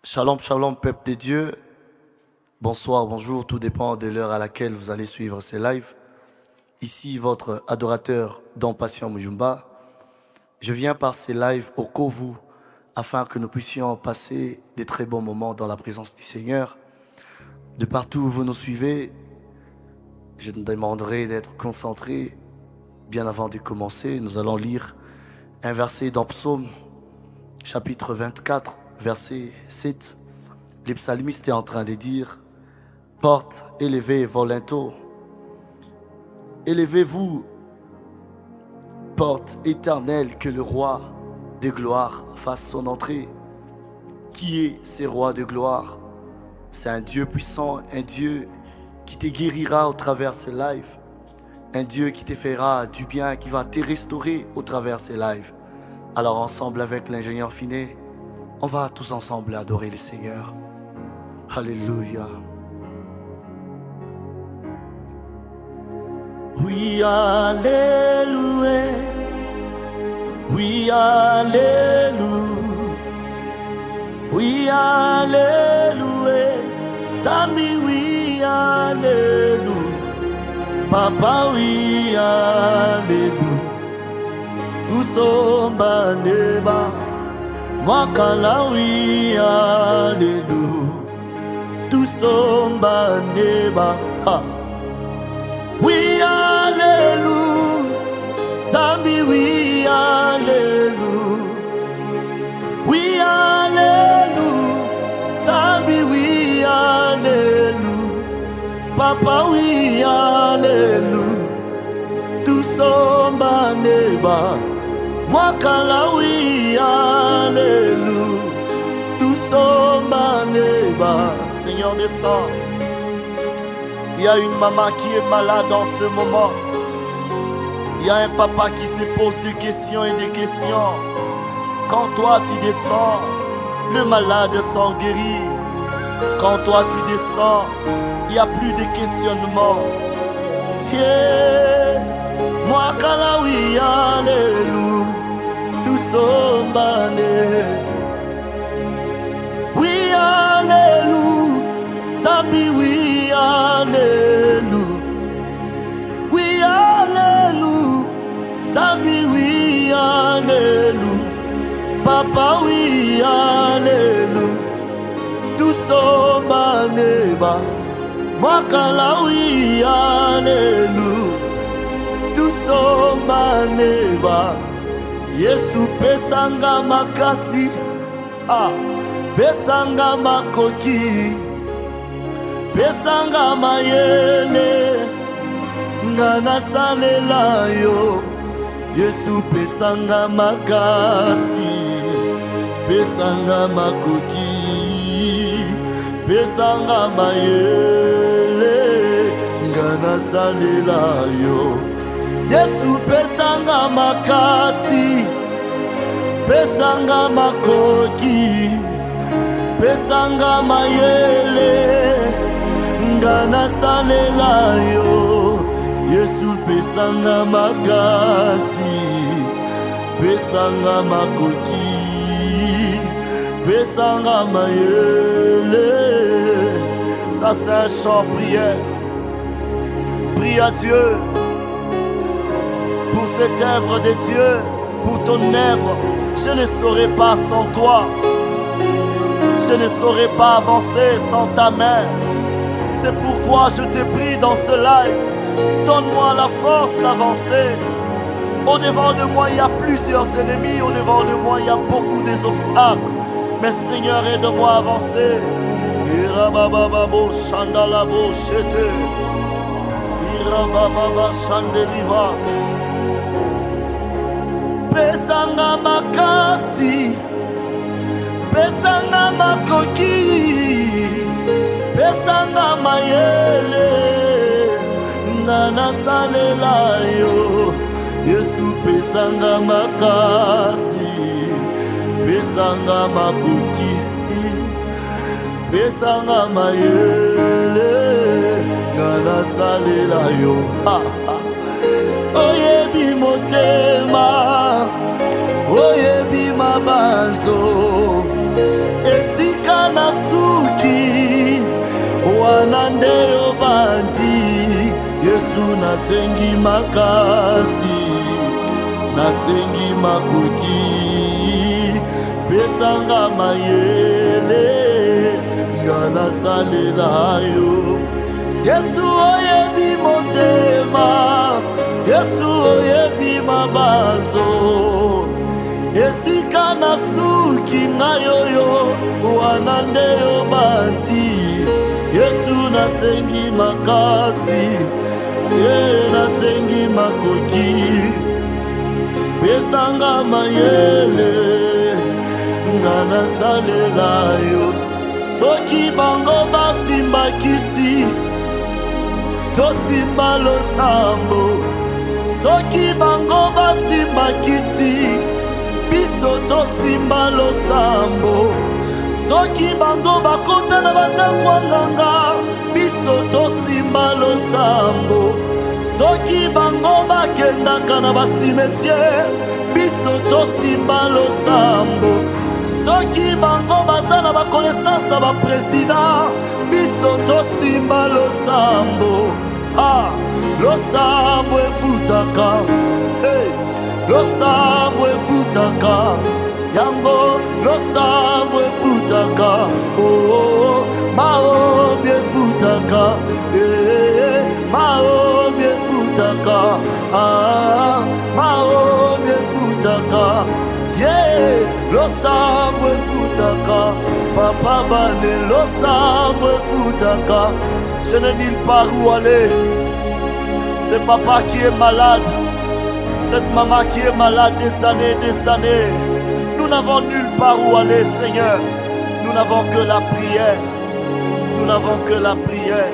Shalom, shalom, peuple des dieux. Bonsoir, bonjour, tout dépend de l'heure à laquelle vous allez suivre ces lives. Ici, votre adorateur Don Patient Mujumba. Je viens par ces lives au Kovu afin que nous puissions passer des très bons moments dans la présence du Seigneur. De partout où vous nous suivez, je nous demanderai d'être concentrés. Bien avant de commencer, nous allons lire un verset dans Psaume, chapitre 24, verset 7. Le psalmiste est en train de dire: porte élevée volanto, élevez-vous, porte éternelle, que le roi de gloire fasse son entrée. Qui est ce roi de gloire? C'est un Dieu puissant, un Dieu qui te guérira au travers de ces lives, un Dieu qui te fera du bien, qui va te restaurer au travers de ces lives. Alors ensemble avec l'ingénieur Finet, on va tous ensemble adorer le Seigneur. Alléluia. Oui, alléluia. Oui, alléluia. Oui, alléluia. Sami, oui, alléluia. Papa, oui, alléluia. Nous sommes neba. Mwakala, oui, alléluia. Nous sommes neba. Oui, alléluia. Sami, oui, alléluia. Oui, alléluia. Sami, oui, alléluia. Papa, oui, alléluia. Tout somba neba. Mwakala, oui, alléluia. Tout somba neba. Seigneur, descend. Il y a une maman qui est malade en ce moment. Il y a un papa qui se pose des questions et des questions. Quand toi tu descends, le malade s'en guérit. Quand toi tu descends, il n'y a plus de questionnement. Yeah. Moi kalawi, alléluia. Tout sombane. Oui, alléluia. Sambi, oui, alléluia. Oui, alléluia. Sambi, oui, alléluia. Papa, oui, alléluia. Tout sombaneba. Mwakala, oui, alléluia. Tout sombaneba. Yesu pesanga makasi. Pesanga makoki. Pesanga mayele. Ngana salela yo. Yesu pesanga makasi. Pesanga makoki. Pesanga mayele. Ngana salela yo. Yesu pesanga makasi. Pesanga makoki. Pesanga mayele. Ngana salela yo. Yesu pesanga makasi. Pesanga makoki. Pesanga mayele. Ça c'est un chant prière. Prie à Dieu pour cette œuvre de Dieu, pour ton œuvre. Je ne saurais pas sans toi. Je ne saurais pas avancer sans ta main. C'est pourquoi je te prie dans ce live. Donne-moi la force d'avancer. Au-devant de moi, il y a plusieurs ennemis. Au-devant de moi, il y a beaucoup d'obstacles. Mais Seigneur, aide-moi à avancer. Irabababo Shandalabo Shete. Irabababa Shandelivas. Pesanga makasi. Pesanga makoki. Pesanga mayele. Ngana salela yo. Yesu pesanga makasi. Pesanga makoki. Pesanga mayele. Ngana salela yo. Oyebi motema. Oyebi mabanzo. Esika na Yesu nasengi makasi, nasengi makoki, pesanga mayele nga nasalela yo. Yesu oyebi motema, Yesu oyebi mabanzo, esika nasuki ngai oyo wana nde obanti. Yesu nasengi makasi, nasengi makoki, pesanga mayele nga nasalela yo. Soki bango basimbakisi tosimba losambo, soki bango basimbakisi biso tosimba losambo, soki bango bakota na bandako ya nganga biso tosimba losambo, soki bango bakendaka na basimetiere biso tosimba losambo, soki bango baza na bakonaissance ya bapresident biso tosimba losambo. Losambo efutaka, losambo efutaka, yango losambo efutaka, maombi efutaka, maombi efutaka, maombi efutaka, losambo efutaka, papa bane losambo efutaka. Je n'ai nulle part où aller. C'est papa qui est malade, cette maman qui est malade des années. Nous n'avons nulle part où aller, Seigneur. Nous n'avons que la prière. Nous n'avons que la prière.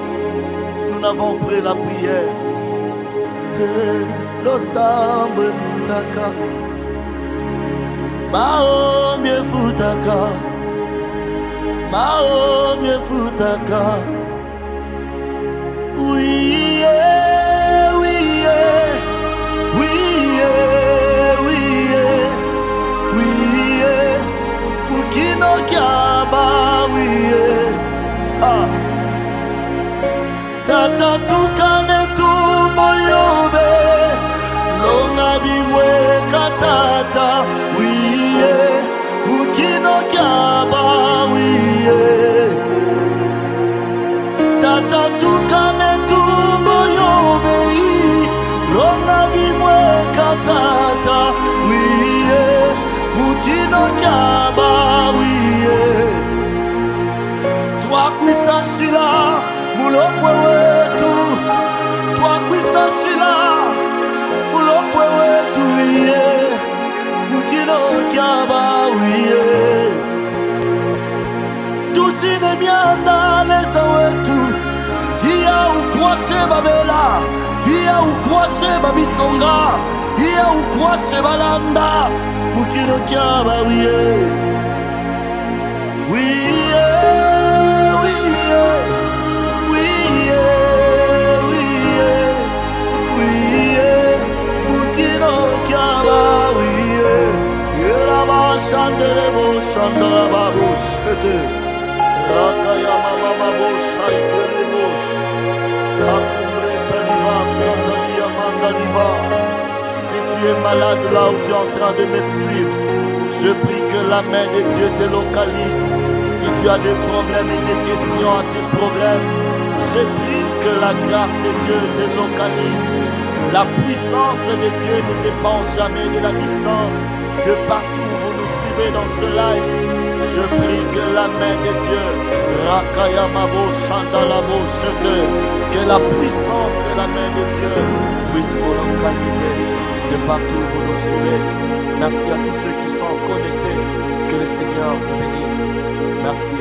Nous n'avons pris la prière. Losambo efutaka, maombi efutaka, maombi efutaka. Oui, yeah, oui, yeah, oui, yeah, oui, yeah, oui, yeah. Mukino Kiaba, oui, yeah. Tata tukane tumbo yobe, longa bimwe katata, oui, yeah. Mukino Kiaba, oui, yeah. Tata tukane tumbo yobe, longa bimwe katata, wiye, mukino kyaba, wiye. Twakwisa shila, mulopwe wetu, twakwisa shila, mulopwe wetu, wiye, mukino kyaba, wiye. Tutine mianda leza wetu, iya ukwashe babela, iya ukwashe babisonga, iya ukwashe balanda, mukino kyaba wiye. Wiye, wiye, wiye, wiye, wiye, mukino kyaba wiye. Yeraba shanderebo shandaraba boshete, rakaya mama bosha ikelebosh, akumbre talivas kandalia mandaliva. Si tu es malade là où tu es en train de me suivre, je prie que la main de Dieu te localise. Si tu as des problèmes et des questions à tes problèmes, je prie que la grâce de Dieu te localise. La puissance de Dieu ne dépend jamais de la distance. De partout où vous nous suivez dans ce live, je prie que la main de Dieu, Rakayamabo Shandalabo Shete, que la puissance et la main de Dieu puissent vous localiser de partout où vous nous suivez. Merci à tous ceux qui sont connectés. Que le Seigneur vous bénisse. Merci.